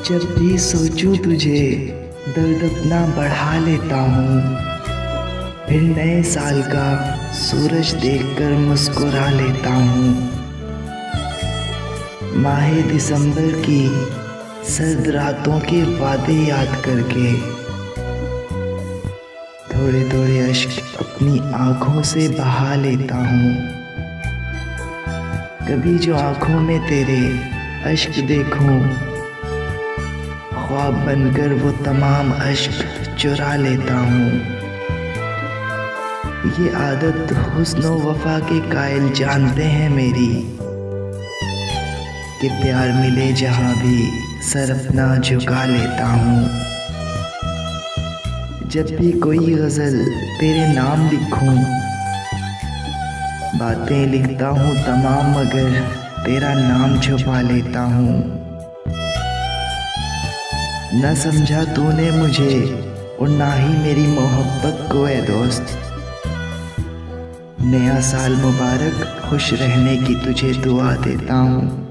जब भी सोचूं तुझे दर्द अपना बढ़ा लेता हूँ। फिर नए साल का सूरज देखकर मुस्कुरा लेता हूँ। माहे दिसंबर की सर्द रातों के वादे याद करके थोड़े थोड़े अश्क अपनी आँखों से बहा लेता हूँ। कभी जो आँखों में तेरे अश्क देखूं, ख्वाब बनकर वो तमाम अश्क चुरा लेता हूँ। ये आदत हुस्न व वफा के कायल जानते हैं मेरी, कि प्यार मिले जहाँ भी सर अपना झुका लेता हूँ। जब भी कोई गज़ल तेरे नाम लिखूं, बातें लिखता हूँ तमाम मगर तेरा नाम छुपा लेता हूँ। न समझा तूने मुझे और ना ही मेरी मोहब्बत को ए दोस्त। नया साल मुबारक, खुश रहने की तुझे दुआ देता हूँ।